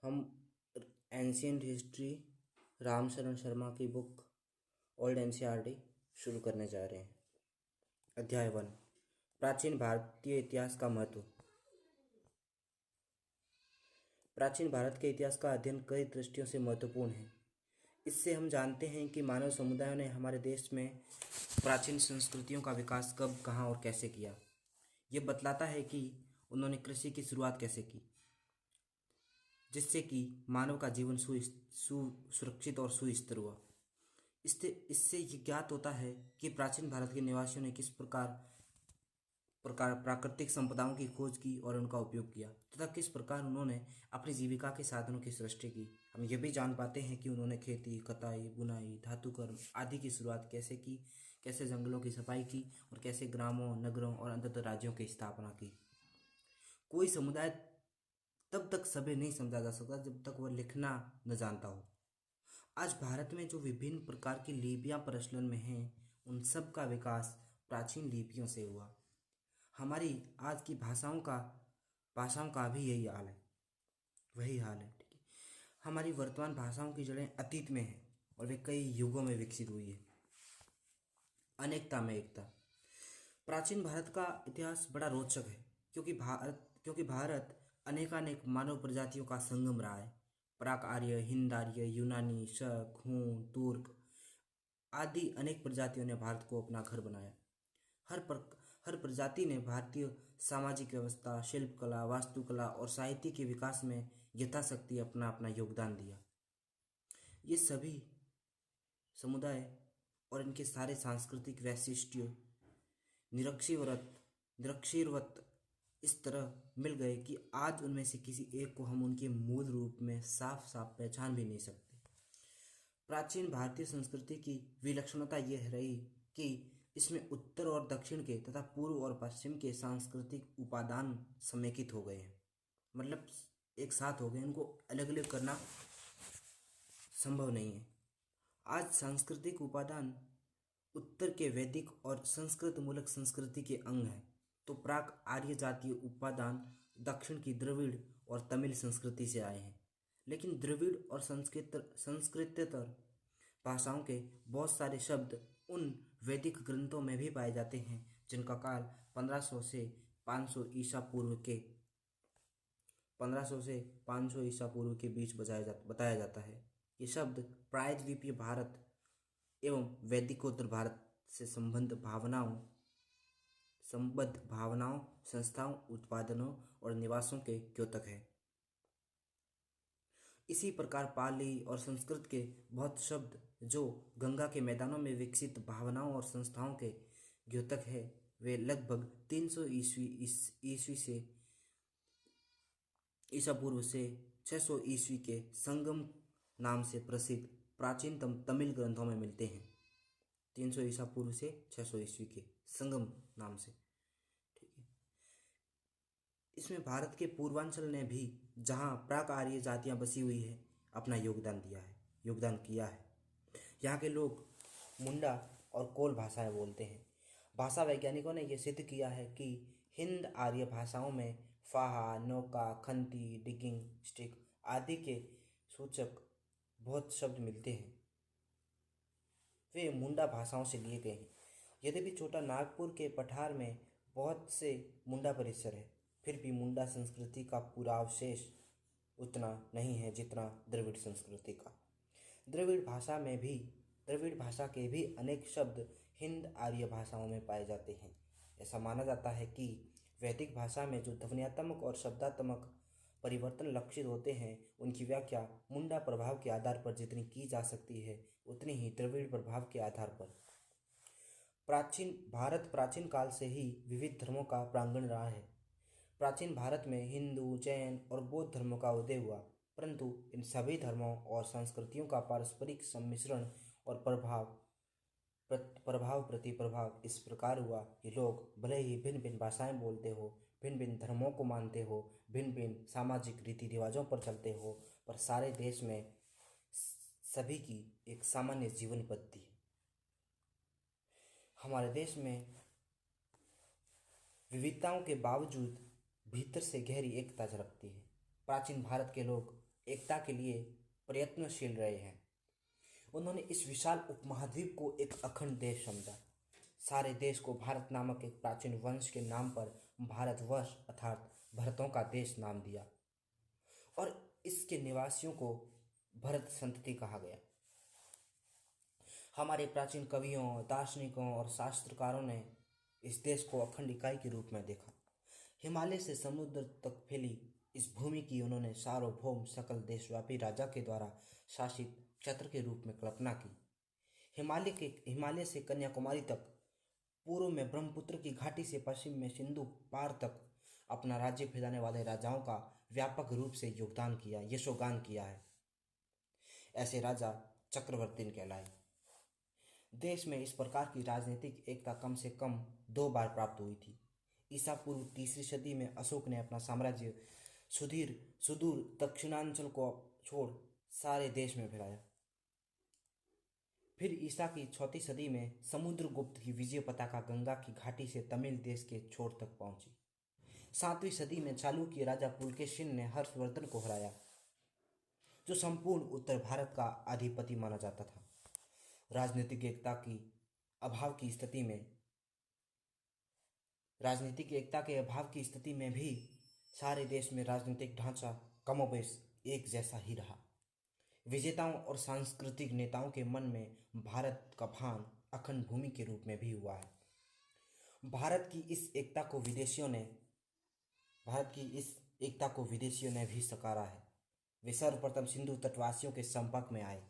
हम ancient history Ramsharan Sharma की book old NCERT शुरू करने जा रहे हैं। अध्याय 1, प्राचीन भारतीय इतिहास का महत्व। प्राचीन भारत के इतिहास का अध्ययन कई दृष्टियों से महत्वपूर्ण है। इससे हम जानते हैं कि मानव समुदायों ने हमारे देश में प्राचीन संस्कृतियों का विकास कब, कहाँ और कैसे किया। ये बतलाता है कि उन्होंने कृषि की शुरुआत कैसे की, जिससे कि मानव का जीवन सुरक्षित और सुस्थिर हुआ। इससे ये ज्ञात होता है कि प्राचीन भारत के निवासियों ने किस प्रकार प्राकृतिक संपदाओं की खोज की और उनका उपयोग किया तथा किस प्रकार उन्होंने अपनी जीविका के साधनों की सृष्टि की। हम ये भी जान पाते हैं कि उन्होंने खेती, कताई, बुनाई, धातुकर्म आदि की शुरुआत कैसे की, कैसे जंगलों की सफाई की और कैसे ग्रामों, नगरों और अंततः राज्यों की स्थापना की। कोई समुदाय तब तक सभ्य नहीं समझा जा सकता जब तक वह लिखना न जानता हो। आज भारत में जो विभिन्न प्रकार की लिपियां प्रचलन में हैं, उन सब का विकास प्राचीन लिपियों से हुआ। हमारी आज की भाषाओं का भी यही हाल है, वही हाल है। ठीक है, हमारी वर्तमान भाषाओं की जड़ें अतीत में हैं और वे कई युगों में विकसित हुई है। अनेकता में एकता। प्राचीन भारत का इतिहास बड़ा रोचक है क्योंकि भारत अनेकानेक मानव प्रजातियों का संगम रहा है। प्राक आर्य, हिंद आर्य, यूनानी, शक, हूण, तुर्क आदि अनेक प्रजातियों ने भारत को अपना घर बनाया। हर प्रजाति ने भारतीय सामाजिक व्यवस्था, शिल्पकला, वास्तुकला और साहित्य के विकास में यथाशक्ति अपना अपना योगदान दिया। ये सभी समुदाय और इनके सारे सांस्कृतिक वैशिष्ट्य निरक्षरवत इस तरह मिल गए कि आज उनमें से किसी एक को हम उनके मूल रूप में साफ साफ पहचान भी नहीं सकते। प्राचीन भारतीय संस्कृति की विलक्षणता यह रही कि इसमें उत्तर और दक्षिण के तथा पूर्व और पश्चिम के सांस्कृतिक उपादान समेकित हो गए हैं, मतलब एक साथ हो गए। इनको अलग अलग करना संभव नहीं है। आज सांस्कृतिक उपादान उत्तर के वैदिक और संस्कृत मूलक संस्कृति के अंग है, तो प्राक आर्य जातीय उपादान दक्षिण की द्रविड़ और तमिल संस्कृति से आए हैं। लेकिन द्रविड़ और संस्कृतेतर भाषाओं के बहुत सारे शब्द उन वैदिक ग्रंथों में भी पाए जाते हैं जिनका काल 1500 से 500 ईसा पूर्व के बीच बताया जाता है। ये शब्द प्रायद्वीपीय भारत एवं वैदिकोत्तर भारत से संबद्ध भावनाओं, संस्थाओं, उत्पादनों और निवासों के द्योतक है। इसी प्रकार पाली और संस्कृत के बहुत शब्द जो गंगा के मैदानों में विकसित भावनाओं और संस्थाओं के द्योतक है, वे लगभग 300 ईसा पूर्व से 600 ईस्वी के संगम नाम से प्रसिद्ध प्राचीनतम तमिल ग्रंथों में मिलते हैं। 300 ईसा पूर्व से 600 ईस्वी के संगम नाम से। ठीक है, इसमें भारत के पूर्वांचल ने भी, जहाँ प्राक आर्य जातियाँ बसी हुई है, अपना योगदान किया है। यहाँ के लोग मुंडा और कोल भाषाएं बोलते हैं। भाषा वैज्ञानिकों ने यह सिद्ध किया है कि हिंद आर्य भाषाओं में फाहा, नौका, खंती, डिगिंग, स्टिक आदि के सूचक बहुत शब्द मिलते हैं, वे मुंडा भाषाओं से लिए गए हैं। यद्यपि छोटा नागपुर के पठार में बहुत से मुंडा परिसर है, फिर भी मुंडा संस्कृति का पूरा अवशेष उतना नहीं है जितना द्रविड़ संस्कृति का। द्रविड़ भाषा के भी अनेक शब्द हिंद आर्य भाषाओं में पाए जाते हैं। ऐसा माना जाता है कि वैदिक भाषा में जो ध्वन्यात्मक और शब्दात्मक परिवर्तन लक्षित होते हैं, उनकी व्याख्या मुंडा प्रभाव के आधार पर जितनी की जा सकती है, उतनी ही द्रविड़ प्रभाव के आधार पर। प्राचीन काल से ही विविध धर्मों का प्रांगण रहा है। प्राचीन भारत में हिंदू, जैन और बौद्ध धर्मों का उदय हुआ, परंतु इन सभी धर्मों और संस्कृतियों का पारस्परिक सम्मिश्रण और प्रभाव प्रति प्रभाव इस प्रकार हुआ कि लोग भले ही भिन्न भिन्न भाषाएं बोलते हो, भिन्न भिन्न धर्मों को मानते हो, भिन्न भिन्न सामाजिक रीति रिवाजों पर चलते हो, पर सारे देश में सभी की एक सामान्य जीवन पद्धति है। हमारे देश में विविधताओं के बावजूद भीतर से गहरी एकता झलकती है। प्राचीन भारत के लोग एकता के लिए प्रयत्नशील रहे हैं। उन्होंने इस विशाल उपमहाद्वीप को एक अखंड देश समझा। सारे देश को भारत नामक एक प्राचीन वंश के नाम पर भारतवर्ष अर्थात भरतों का देश नाम दिया और इसके निवासियों को भरत संतति कहा गया। हमारे प्राचीन कवियों, दार्शनिकों और शास्त्रकारों ने इस देश को अखंड इकाई के रूप में देखा। हिमालय से समुद्र तक फैली इस भूमि की उन्होंने सार्वभौम सकल देशव्यापी राजा के द्वारा शासित छत्र के रूप में कल्पना की। हिमालय से कन्याकुमारी तक, पूर्व में ब्रह्मपुत्र की घाटी से पश्चिम में सिंधु पार तक अपना राज्य फैलाने वाले राजाओं का व्यापक रूप से यशोगान किया है। ऐसे राजा चक्रवर्ती कहलाए। देश में इस प्रकार की राजनीतिक एकता कम से कम 2 बार प्राप्त हुई थी। ईसा पूर्व 3री सदी में अशोक ने अपना साम्राज्य सुदूर दक्षिणांचल को छोड़ सारे देश में फैलाया। फिर ईसा की 4वीं सदी में समुद्रगुप्त की विजय पताका गंगा की घाटी से तमिल देश के छोर तक पहुंची। 7वीं सदी में चालुक्य राजा पुलकेशिन ने हर्षवर्धन को हराया, जो संपूर्ण उत्तर भारत का अधिपति माना जाता था। राजनीतिक एकता के अभाव की स्थिति में भी सारे देश में राजनीतिक ढांचा कमोबेश एक जैसा ही रहा। विजेताओं और सांस्कृतिक नेताओं के मन में भारत का भान अखंड भूमि के रूप में भी हुआ है। भारत की इस एकता को विदेशियों ने भी सकारा है। वे सर्वप्रथम सिंधु तटवासियों के संपर्क में आए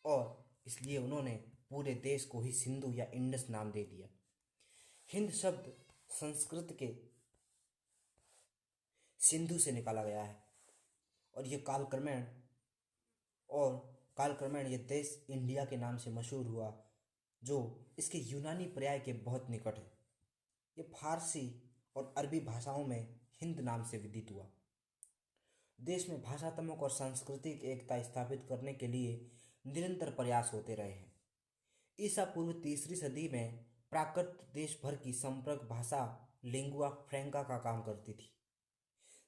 और इसलिए उन्होंने पूरे देश को ही सिंधु या इंडस नाम दे दिया। हिंद शब्द संस्कृत के सिंधु से निकाला गया है और कालक्रमेण यह देश इंडिया के नाम से मशहूर हुआ, जो इसके यूनानी पर्याय के बहुत निकट है। ये फारसी और अरबी भाषाओं में हिंद नाम से विदित हुआ। देश में भाषात्मक और सांस्कृतिक एकता स्थापित करने के लिए निरंतर प्रयास होते रहे हैं। ईसा पूर्व 3री सदी में प्राकृत देश भर की संपर्क भाषा लिंगुआ फ्रैंका का काम करती थी।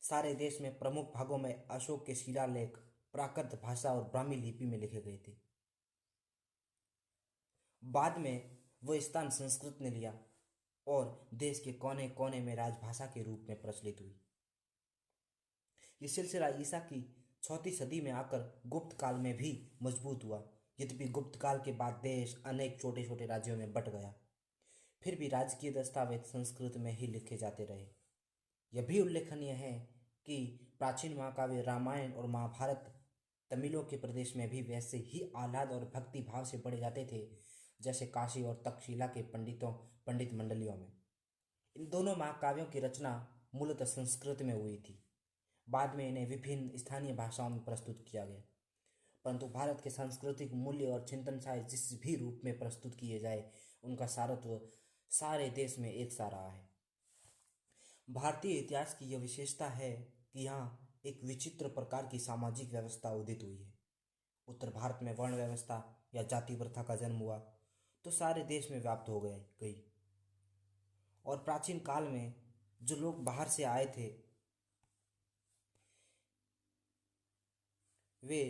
सारे देश में प्रमुख भागों में अशोक के शिलालेख प्राकृत भाषा और ब्राह्मी लिपि में लिखे गए थे। बाद में वह स्थान संस्कृत ने लिया और देश के कोने कोने में राजभाषा के रूप में प्रचलित हुई। यह सिलसिला ईसा की 4वीं सदी में आकर गुप्त काल में भी मजबूत हुआ। यद्यपि गुप्त काल के बाद देश अनेक छोटे छोटे राज्यों में बंट गया, फिर भी राजकीय दस्तावेज संस्कृत में ही लिखे जाते रहे। यह भी उल्लेखनीय है कि प्राचीन महाकाव्य रामायण और महाभारत तमिलों के प्रदेश में भी वैसे ही आह्लाद और भक्ति भाव से पढ़े जाते थे जैसे काशी और तक्षशिला के पंडित मंडलियों में। इन दोनों महाकाव्यों की रचना मूलतः संस्कृत में हुई थी। बाद में इन्हें विभिन्न स्थानीय भाषाओं में प्रस्तुत किया गया, परंतु भारत के सांस्कृतिक मूल्य और चिंतन चाहे जिस भी रूप में प्रस्तुत किए जाए, उनका सारत्व सारे देश में एक सा रहा है। भारतीय इतिहास की यह विशेषता है कि यहाँ एक विचित्र प्रकार की सामाजिक व्यवस्था उदित हुई है। उत्तर भारत में वर्ण व्यवस्था या जाति प्रथा का जन्म हुआ तो सारे देश में व्याप्त हो गई और प्राचीन काल में जो लोग बाहर से आए थे वे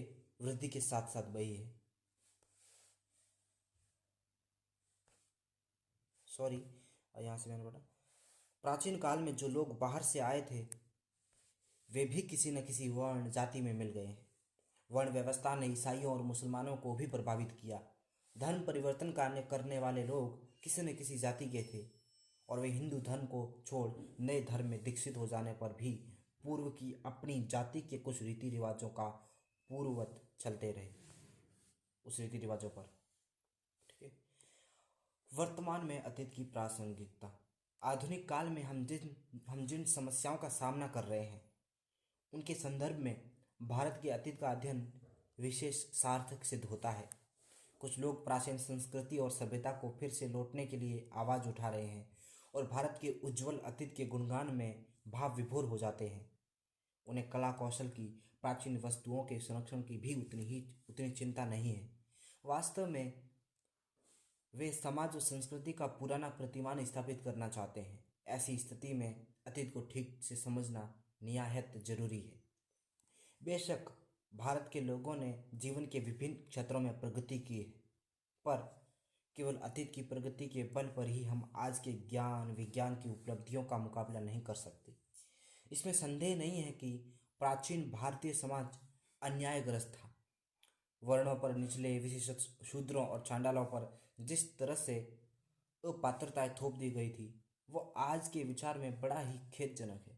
वृद्धि के साथ साथ वही है यहाँ से मैंने पढ़ा। प्राचीन काल में जो लोग बाहर से आए थे वे भी किसी न किसी वर्ण जाति में मिल गए हैं। वर्ण व्यवस्था ने ईसाइयों और मुसलमानों को भी प्रभावित किया। धर्म परिवर्तन करने वाले लोग किसी न किसी जाति के थे और वे हिंदू धर्म को छोड़ नए धर्म में दीक्षित हो जाने पर भी पूर्व की अपनी जाति के कुछ रीति रिवाजों का पूर्ववत चलते रहे, उस रीति रिवाजों पर। ठीक है। वर्तमान में अतीत की प्रासंगिकता। आधुनिक काल में हम जिन समस्याओं का सामना कर रहे हैं उनके संदर्भ में भारत के अतीत का अध्ययन विशेष सार्थक सिद्ध होता है। कुछ लोग प्राचीन संस्कृति और सभ्यता को फिर से लौटने के लिए आवाज़ उठा रहे हैं और भारत के उज्जवल अतीत के गुणगान में भाव विभोर हो जाते हैं। उन्हें कला कौशल की, प्राचीन वस्तुओं के संरक्षण की भी उतनी चिंता नहीं है। वास्तव में वे समाज और संस्कृति का पुराना प्रतिमान स्थापित करना चाहते हैं। ऐसी स्थिति में अतीत को ठीक से समझना निहायत जरूरी है। बेशक भारत के लोगों ने जीवन के विभिन्न क्षेत्रों में प्रगति की है, पर केवल अतीत की प्रगति के बल पर ही हम आज के ज्ञान विज्ञान की उपलब्धियों का मुकाबला नहीं कर सकते। इसमें संदेह नहीं है कि प्राचीन भारतीय समाज अन्यायग्रस्त था। वर्णों पर निचले, विशेषत शूद्रों और चांडालों पर जिस तरह से अपात्रताएं थोप दी गई थी, वो आज के विचार में बड़ा ही खेदजनक है।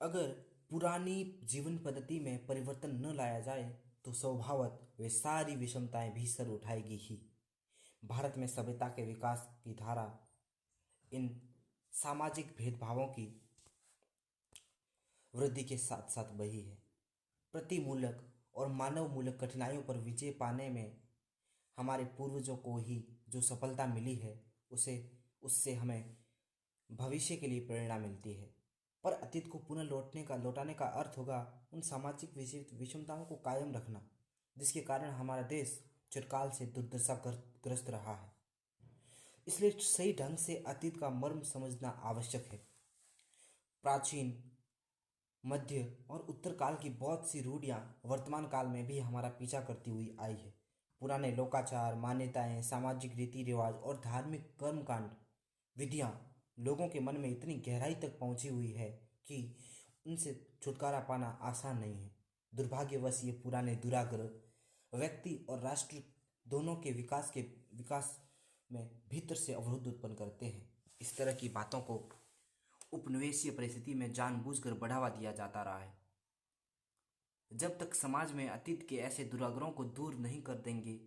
अगर पुरानी जीवन पद्धति में परिवर्तन न लाया जाए तो स्वभावत वे सारी विषमताएं भी सर उठाएगी ही। भारत में सभ्यता के विकास की धारा इन सामाजिक भेदभावों की वृद्धि के साथ साथ बही है। प्रतिमूलक और मानव मूलक कठिनाइयों पर विजय पाने में हमारे पूर्वजों को ही जो सफलता मिली है, उसे उससे हमें भविष्य के लिए प्रेरणा मिलती है। पर अतीत को पुनः लौटाने का अर्थ होगा उन सामाजिक विषमताओं को कायम रखना जिसके कारण हमारा देश चिरकाल से दुर्दशा ग्रस्त रहा है। इसलिए सही ढंग से अतीत का मर्म समझना आवश्यक है। प्राचीन, मध्य और उत्तर काल की बहुत सी रूढ़ियाँ वर्तमान काल में भी हमारा पीछा करती हुई आई है। पुराने लोकाचार, मान्यताएं, सामाजिक रीति रिवाज और धार्मिक कर्मकांड विधियाँ लोगों के मन में इतनी गहराई तक पहुंची हुई है कि उनसे छुटकारा पाना आसान नहीं है। दुर्भाग्यवश ये पुराने दुराग्रह व्यक्ति और राष्ट्र दोनों के विकास में भीतर से अवरोध उत्पन्न करते हैं। इस तरह की बातों को उपनिवेशीय परिस्थिति में जानबूझकर बढ़ावा दिया जाता रहा है। जब तक समाज में अतीत के ऐसे दुराग्रहों को दूर नहीं कर देंगे,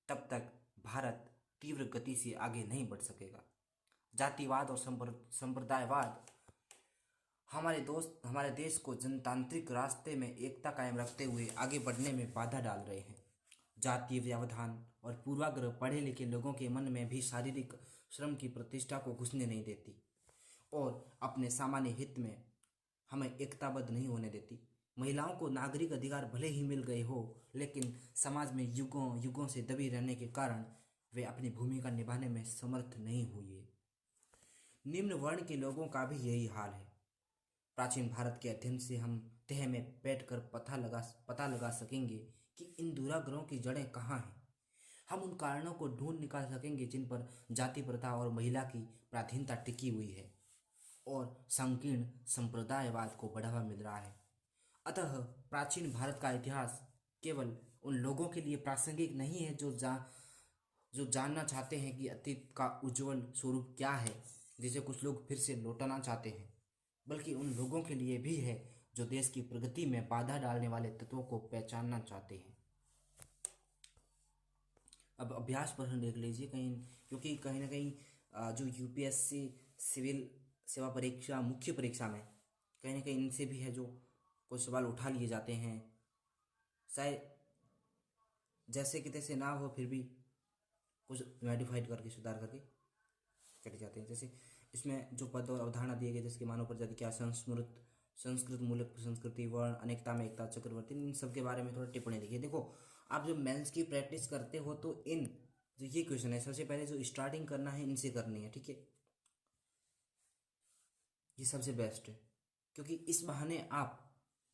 तब तक भारत तीव्र गति से आगे नहीं बढ़ सकेगा। जातिवाद और संप्रदायवाद हमारे देश को जनतांत्रिक रास्ते में एकता कायम रखते हुए आगे बढ़ने में बाधा डाल रहे हैं। जातीय व्यवधान और पूर्वाग्रह पढ़े लिखे लोगों के मन में भी शारीरिक श्रम की प्रतिष्ठा को घुसने नहीं देती और अपने सामान्य हित में हमें एकताबद्ध नहीं होने देती। महिलाओं को नागरिक अधिकार भले ही मिल गए हो, लेकिन समाज में युगों युगों से दबी रहने के कारण वे अपनी भूमिका निभाने में समर्थ नहीं हुए। निम्न वर्ण के लोगों का भी यही हाल है। प्राचीन भारत के अध्ययन से हम तह में बैठकर पता लगा सकेंगे कि इन दुराग्रहों की जड़ें कहाँ हैं। हम उन कारणों को ढूंढ निकाल सकेंगे जिन पर जाति प्रथा और महिला की प्राधीनता टिकी हुई है और संकीर्ण संप्रदायवाद को बढ़ावा मिल रहा है। अतः प्राचीन भारत का इतिहास केवल उन लोगों के लिए प्रासंगिक नहीं है जो जानना चाहते हैं कि अतीत का उज्जवल स्वरूप क्या है, जिसे कुछ लोग फिर से लौटाना चाहते हैं, बल्कि उन लोगों के लिए भी है जो देश की प्रगति में बाधा डालने वाले तत्वों को पहचानना चाहते हैं। अब अभ्यास प्रश्न देख लीजिए क्योंकि कहीं ना कहीं जो यूपीएससी सिविल सेवा परीक्षा मुख्य परीक्षा में कहीं ना कहीं इनसे भी है जो कुछ सवाल उठा लिए जाते हैं। शायद जैसे कि तैसे ना हो, फिर भी कुछ मॉडिफाइड करके सुधार करके कटे जाते हैं। जैसे इसमें जो पद और अवधारणा दिए गए, जैसे कि मानव प्रजाति क्या, संस्कृत मूलक संस्कृति, वर्ण, अनेकता में एकता, चक्रवर्ती, इन सब के बारे में थोड़ा टिप्पणी लिखिए। देखो, आप जब मेंस की प्रैक्टिस करते हो तो इन जो ये क्वेश्चन है, सबसे पहले जो स्टार्टिंग करना है इनसे करनी है, ठीक है। ये सबसे बेस्ट है क्योंकि इस बहाने आप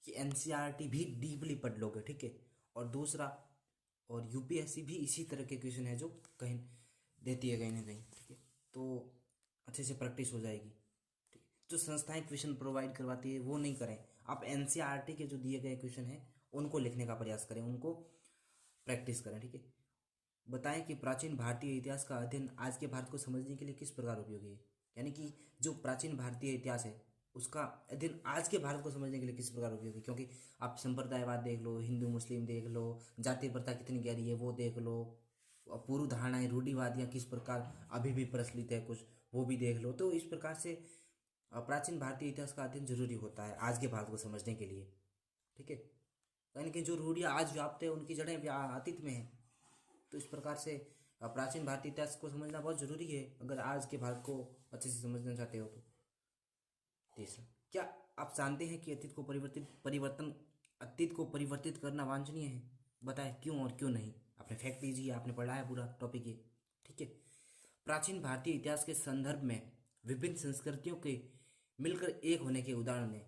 ये एनसीईआरटी भी डीपली पढ़ लोगे, ठीक है। और दूसरा, और यूपीएससी भी इसी तरह के क्वेश्चन है जो कहीं देती है कहीं ना कहीं, ठीक है। तो अच्छे से प्रैक्टिस हो जाएगी, ठीक है। जो संस्थाएं क्वेश्चन प्रोवाइड करवाती है वो नहीं करें, आप एनसीईआरटी के जो दिए गए क्वेश्चन हैं उनको लिखने का प्रयास करें, उनको प्रैक्टिस करें, ठीक है। बताएं कि प्राचीन भारतीय इतिहास का अध्ययन आज के भारत को समझने के लिए किस प्रकार उपयोगी है। यानी कि जो प्राचीन भारतीय इतिहास है उसका अध्ययन आज के भारत को समझने के लिए किस प्रकार उपयोगी, क्योंकि आप संप्रदायवाद देख लो, हिंदू मुस्लिम देख लो, जाति प्रथा कितनी गहरी है वो देख लो, पूर्व धारणाएं रूढ़िवादियाँ किस प्रकार अभी भी प्रचलित है कुछ, वो भी देख लो। तो इस प्रकार से प्राचीन भारतीय इतिहास का अध्ययन जरूरी होता है आज के भारत को समझने के लिए, ठीक है। यानी कि जो रूढ़ियाँ आज व्याप्त है उनकी जड़ें अतीत में है। तो इस प्रकार से प्राचीन भारतीय इतिहास को समझना बहुत जरूरी है अगर आज के भारत को अच्छे से समझना चाहते हो तो। तीसरा, क्या आप जानते हैं कि अतीत को परिवर्तित करना वांछनीय है? बताएं क्यों और क्यों नहीं। आपने फैक्ट दीजिए, आपने पढ़ा है पूरा टॉपिक ये, ठीक है। प्राचीन भारतीय इतिहास के संदर्भ में विभिन्न संस्कृतियों के मिलकर एक होने के उदाहरण है।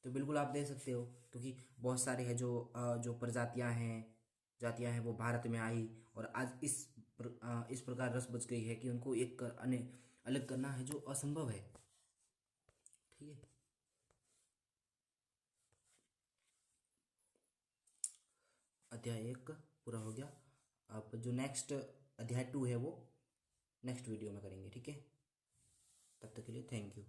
तो बिल्कुल आप दे सकते हो, क्योंकि बहुत सारे हैं जो प्रजातियां हैं, जातियां हैं, वो भारत में आई और आज इस प्रकार रस बच गई है कि उनको अलग करना है, जो असंभव है। ठीक है। अध्याय 1 पूरा हो गया। अब जो नेक्स्ट अध्याय 2 है वो नेक्स्ट वीडियो में करेंगे। ठीक है, तब तक के लिए थैंक यू।